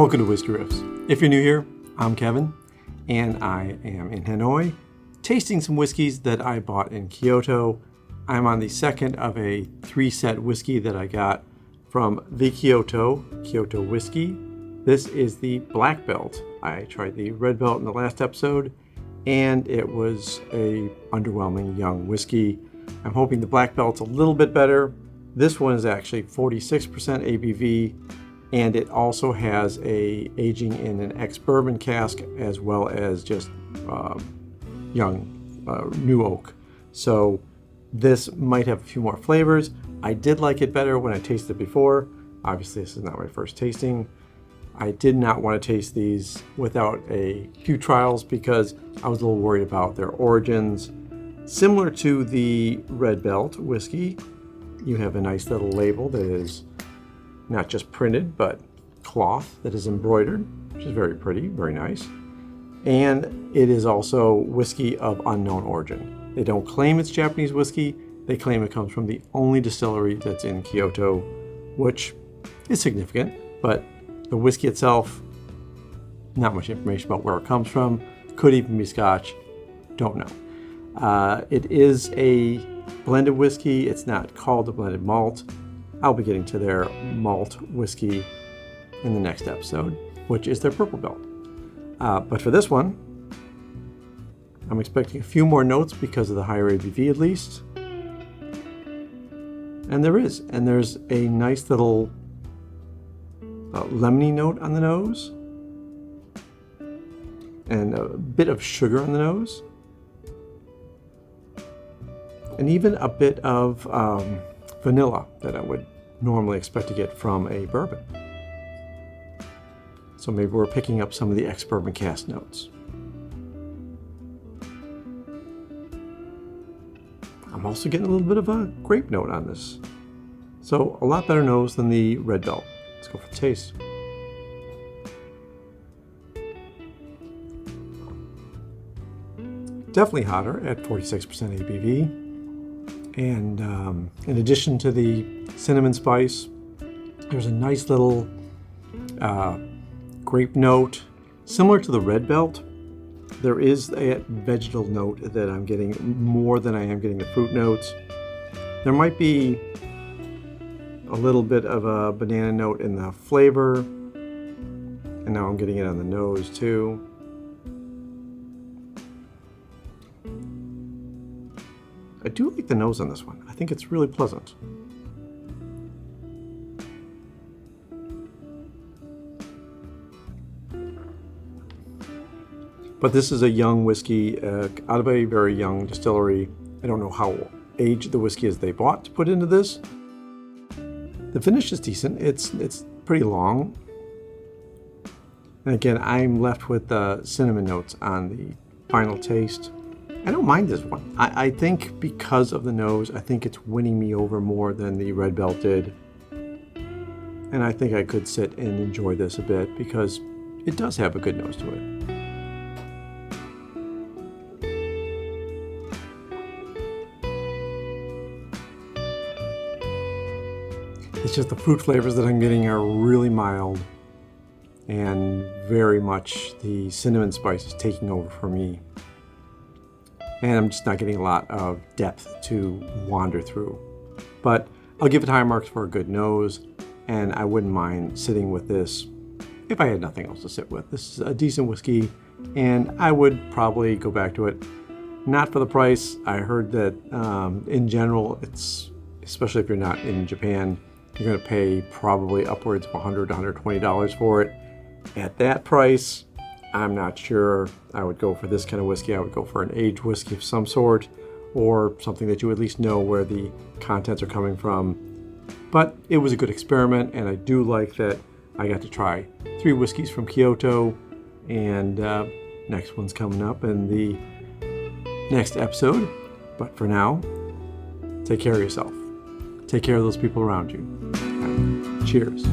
Welcome to Whisky Riffs. If you're new here, I'm Kevin, and I am in Hanoi, tasting some whiskeys that I bought in Kyoto. I'm on the second of a 3-set whiskey that I got from the Kyoto Whiskey. This is the Black Belt. I tried the Red Belt in the last episode, and it was a underwhelming young whiskey. I'm hoping the Black Belt's a little bit better. This one is actually 46% ABV, and it also has a aging in an ex-bourbon cask as well as just young new oak. So this might have a few more flavors. I did like it better when I tasted it before. Obviously, this is not my first tasting. I did not want to taste these without a few trials because I was a little worried about their origins. Similar to the Red Belt whiskey, you have a nice little label that is not just printed, but cloth that is embroidered, which is very pretty, very nice. And it is also whiskey of unknown origin. They don't claim it's Japanese whiskey. They claim it comes from the only distillery that's in Kyoto, which is significant, but the whiskey itself, not much information about where it comes from. Could even be Scotch, don't know. It is a blended whiskey. It's not called a blended malt. I'll be getting to their malt whiskey in the next episode, which is their Purple Belt. But for this one, I'm expecting a few more notes because of the higher ABV at least. And there's a nice little lemony note on the nose, and a bit of sugar on the nose, and even a bit of vanilla that I would normally expect to get from a bourbon. So maybe we're picking up some of the ex-bourbon cask notes. I'm also getting a little bit of a grape note on this. So a lot better nose than the Red Belt. Let's go for the taste. Definitely hotter at 46% ABV. And in addition to the cinnamon spice, there's a nice little grape note. Similar to the Red Belt, there is a vegetal note that I'm getting more than I am getting the fruit notes. There might be a little bit of a banana note in the flavor, and now I'm getting it on the nose too. I do like the nose on this one. I think it's really pleasant. But this is a young whiskey out of a very young distillery. I don't know how aged the whiskey is they bought to put into this. The finish is decent. It's pretty long. And again, I'm left with the cinnamon notes on the final taste. I don't mind this one. I think because of the nose, I think it's winning me over more than the Red Belt did. And I think I could sit and enjoy this a bit because it does have a good nose to it. It's just the fruit flavors that I'm getting are really mild, and very much the cinnamon spice is taking over for me. And I'm just not getting a lot of depth to wander through. But I'll give it high marks for a good nose, and I wouldn't mind sitting with this if I had nothing else to sit with. This is a decent whiskey, and I would probably go back to it. Not for the price. I heard that in general, it's, especially if you're not in Japan, you're going to pay probably upwards of $100 to $120 for it. At that price, I'm not sure I would go for this kind of whiskey. I would go for an aged whiskey of some sort, or something that you at least know where the contents are coming from. But it was a good experiment, and I do like that I got to try 3 whiskeys from Kyoto, and next one's coming up in the next episode. But for now, take care of yourself. Take care of those people around you. Cheers.